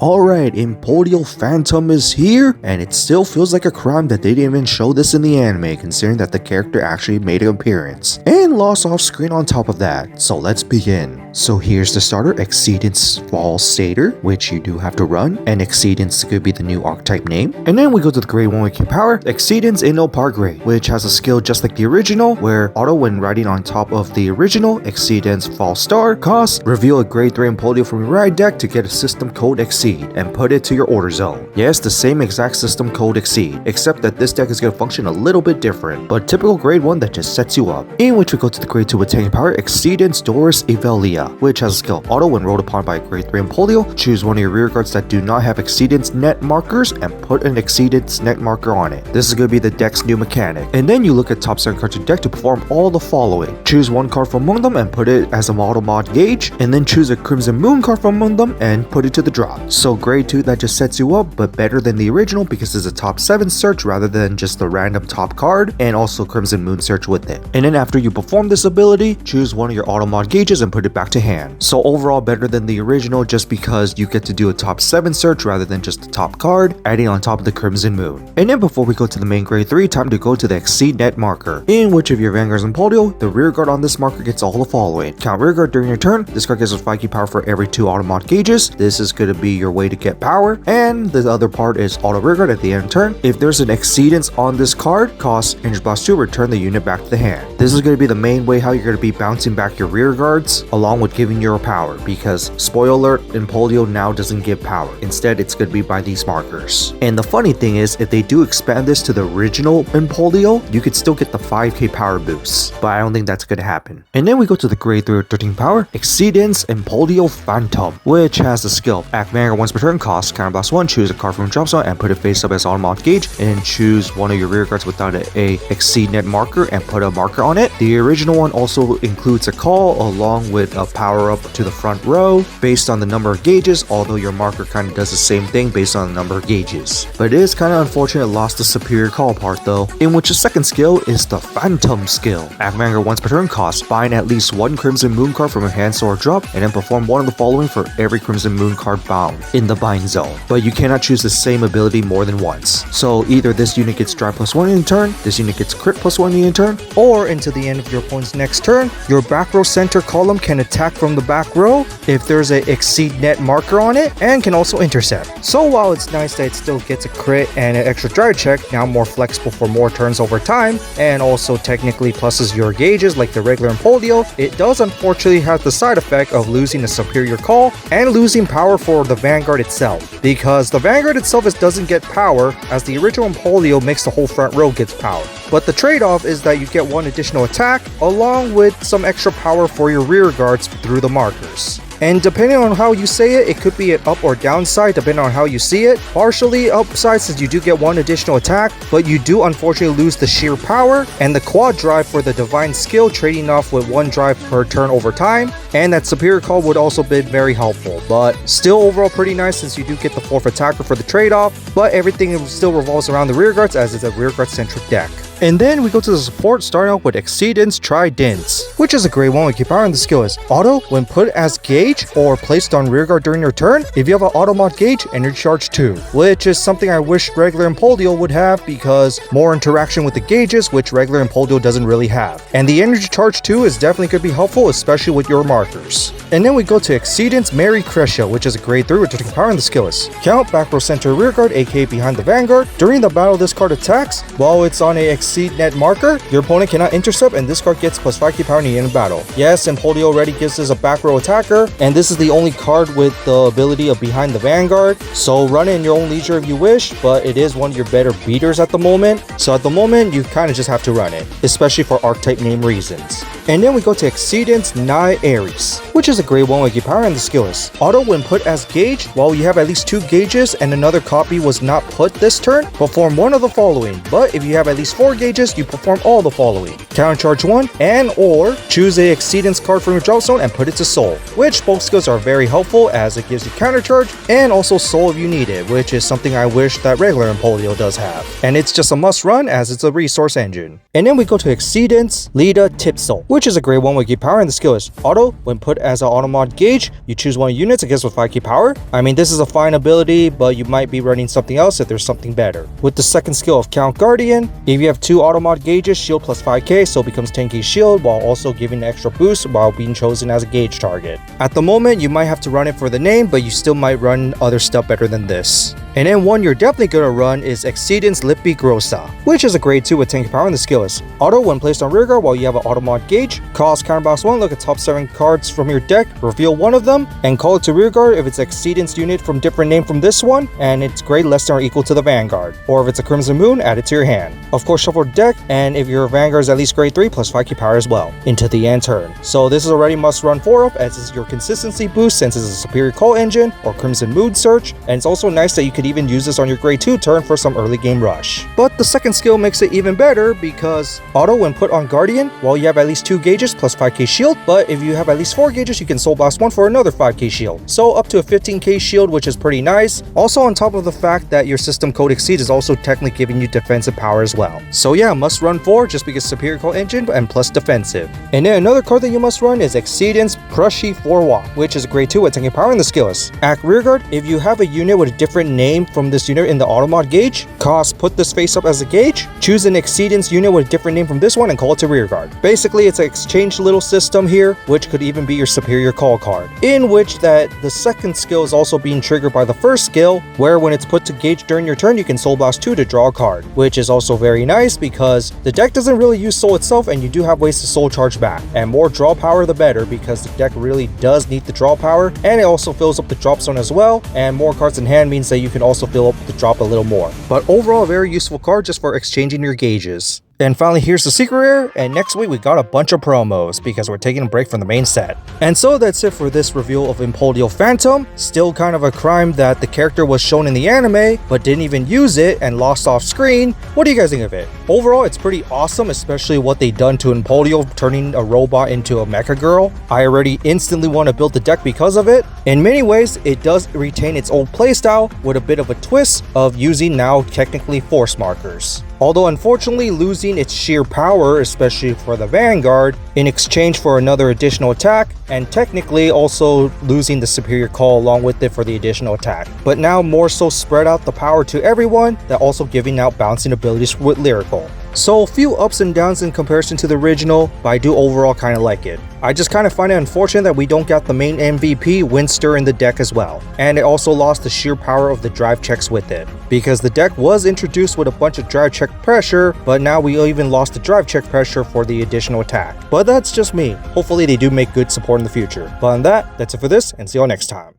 Alright, Impolio Phantom is here, and it still feels like a crime that they didn't even show this in the anime, considering that the character actually made an appearance, and lost off screen on top of that. So let's begin. So here's the starter, X-ceeDaNCe Fall Stater, which you do have to run, and X-ceeDaNCe could be the new Archetype name. And then we go to the grade 1 with Q power, X-ceeDaNCe No Power grade, which has a skill just like the original, where auto when riding on top of the original, X-ceeDaNCe Fall Star, cost, reveal a grade 3 Impolio from your ride deck to get a system code X-ceed and put it to your order zone. Yes, the same exact system code X-ceed, except that this deck is going to function a little bit different, but typical grade 1 that just sets you up. In which we go to the grade 2 with tanking power, X-ceeDaNCe Doris Evelia, which has a skill auto when rolled upon by a grade 3 Impolio, choose one of your rear guards that do not have X-ceeDaNCe NET markers and put an X-ceeDaNCe NET marker on it. This is going to be the deck's new mechanic. And then you look at top 7 cards of deck to perform all the following. Choose one card from among them and put it as a auto mod gauge, and then choose a Crimson Moon card from among them and put it to the drop. So grade 2 that just sets you up, but better than the original because it's a top 7 search rather than just a random top card, and also Crimson Moon search with it. And then after you perform this ability, choose one of your auto mod gauges and put it back to hand. So overall better than the original just because you get to do a top 7 search rather than just a top card, adding on top of the Crimson Moon. And then before we go to the main grade 3, time to go to the X-ceed NET marker, in which of your Vanguards and Impolio, the rear guard on this marker gets all the following. Count rear guard during your turn, this card gets a 5 key power for every 2 auto mod gauges. This is going to be your way to get power, and the other part is auto rear guard at the end of turn. If there's an X-ceeDaNCe on this card, cost Energy Blast 2, return the unit back to the hand. This is going to be the main way how you're going to be bouncing back your rear guards along with giving your power, because spoiler alert, Impolio now doesn't give power. Instead, it's going to be by these markers. And the funny thing is, if they do expand this to the original Impolio, you could still get the 5k power boost, but I don't think that's going to happen. And then we go to the grade 3 with 13 power, X-ceeDaNCe Impolio Phantom, which has the skill act Vanguard once per turn, cost counterblast 1, choose a card from drop zone and put it face up as auto mod gauge, and choose one of your rear guards without a X-ceed NET marker and put a marker on it. The original one also includes a call along with a power up to the front row based on the number of gauges, although your marker kind of does the same thing based on the number of gauges. But it is kind of unfortunate it lost the superior call part though, in which the second skill is the Fantome skill. Act Vanguard once per turn, cost bind at least one Crimson Moon card from your hand or drop, and then perform one of the following for every Crimson Moon card bound in the bind zone. But you cannot choose the same ability more than once. So either this unit gets drive +1 in turn, this unit gets crit +1 in turn, or until the end of your opponent's next turn, your back row center column can attack from the back row if there's a X-ceed NET marker on it, and can also intercept. So while it's nice that it still gets a crit and an extra drive check, now more flexible for more turns over time, and also technically pluses your gauges like the regular Impolio, it does unfortunately have the side effect of losing a superior call and losing power for the Vanguard itself, because the Vanguard itself doesn't get power, as the original Impolio makes the whole front row gets power. But the trade-off is that you get one additional attack along with some extra power for your rear guards through the markers. And depending on how you say it, it could be an up or downside depending on how you see it. Partially upside since you do get one additional attack, but you do unfortunately lose the sheer power and the quad drive for the divine skill, trading off with one drive per turn over time, and that superior call would also be very helpful. But still overall pretty nice since you do get the 4th attacker for the trade-off, but everything still revolves around the rear guards as it's a rear guard centric deck. And then we go to the support, starting out with X-ceeDaNCe TriDaNCe, which is a grade 1 with key power, and the skill is auto when put as gauge or placed on rear guard during your turn. If you have an auto mod gauge, energy charge 2, which is something I wish regular Impolio would have, because more interaction with the gauges, which regular Impolio doesn't really have. And the energy charge 2 is definitely could be helpful, especially with your markers. And then we go to X-ceeDaNCe Mary Crescia, which is a grade 3 with 13 power, and the skill is count back row center rear guard, aka behind the Vanguard. During the battle this card attacks, while it's on a X-ceed NET marker, your opponent cannot intercept, and this card gets +5 key power in the end of battle. Yes, Impolio already gives us a back row attacker, and this is the only card with the ability of behind the Vanguard, so run it in your own leisure if you wish, but it is one of your better beaters at the moment. So at the moment, you kind of just have to run it, especially for archetype name reasons. And then we go to X-ceeDaNCe Nye Ares, which is a grade 1 with key power, and the skill is auto when put as gauge, while you have at least 2 gauges and another copy was not put this turn, perform one of the following. But if you have at least 4 4 gauges, you perform all the following: countercharge 1 and or choose a X-CeeDaNCe card from your drop zone and put it to soul, which both skills are very helpful as it gives you countercharge and also soul if you need it, which is something I wish that regular Impolio does have. And it's just a must run as it's a resource engine. And then we go to X-ceeDaNCe Lida Tip Soul, which is a great one with key power, and the skill is auto. When put as an auto mod gauge, you choose one unit against with 5 key power. I mean, this is a fine ability, but you might be running something else if there's something better. With the second skill of Count Guardian, if you have 2 auto mod gauges, shield plus 5k, so it becomes 10k shield while also giving an extra boost while being chosen as a gauge target. At the moment, you might have to run it for the name, but you still might run other stuff better than this. And then one you're definitely gonna run is X-ceeDaNCe Lippy Grossa, which is a grade 2 with 10 power, and the skill is auto. When placed on rearguard while you have an auto mod gauge, cost counterbox 1, look at top 7 cards from your deck, reveal one of them, and call it to rearguard if it's X-ceeDaNCe unit from different name from this one, and it's grade less than or equal to the Vanguard. Or if it's a Crimson Moon, add it to your hand. Of course, shuffle deck, and if your Vanguard is at least grade 3 plus 5 key power as well, into the end turn. So this is already must run 4 of, as is your consistency boost since it's a superior call engine or Crimson Mood Search, and it's also nice that you could even use this on your grade 2 turn for some early game rush. But the second skill makes it even better because auto when put on Guardian while you have at least 2 gauges plus 5k shield, but if you have at least 4 gauges you can soul blast 1 for another 5k shield, so up to a 15k shield, which is pretty nice. Also on top of the fact that your system code X-ceed is also technically giving you defensive power as well. So yeah, must run 4 just because superior call engine and plus defensive. And then another card that you must run is X-ceeDaNCe Prushy 4-Watt, which is a grade 2 with 10k power, and the skill is act rearguard. If you have a unit with a different name from this unit in the auto mod gauge, cost put this face up as a gauge, choose an X-ceeDaNCe unit with a different name from this one and call it to rearguard. Basically it's an exchange little system here, which could even be your superior call card, in which that the second skill is also being triggered by the first skill, where when it's put to gauge during your turn you can soul blast 2 to draw a card, which is also very nice because the deck doesn't really use soul itself and you do have ways to soul charge back, and more draw power the better because the deck really does need the draw power, and it also fills up the drop zone as well, and more cards in hand means that you can also fill up the drop a little more. But overall a very useful card just for exchanging your gauges. And finally, here's the secret rare, and next week we got a bunch of promos because we're taking a break from the main set. And so that's it for this review of Impolio Phantom. Still kind of a crime that the character was shown in the anime, but didn't even use it and lost off screen. What do you guys think of it? Overall, it's pretty awesome, especially what they done to Impolio, turning a robot into a mecha girl. I already instantly want to build the deck because of it. In many ways, it does retain its old playstyle with a bit of a twist of using now technically force markers. Although unfortunately losing its sheer power, especially for the Vanguard, in exchange for another additional attack, and technically also losing the superior call along with it for the additional attack. But now more so spread out the power to everyone, that also giving out bouncing abilities with lyrical. So a few ups and downs in comparison to the original, but I do overall kind of like it. I just kind of find it unfortunate that we don't get the main MVP Winster in the deck as well, and it also lost the sheer power of the drive checks with it, because the deck was introduced with a bunch of drive check pressure, but now we even lost the drive check pressure for the additional attack. But that's just me. Hopefully they do make good support in the future. But on that, that's it for this, and see you all next time.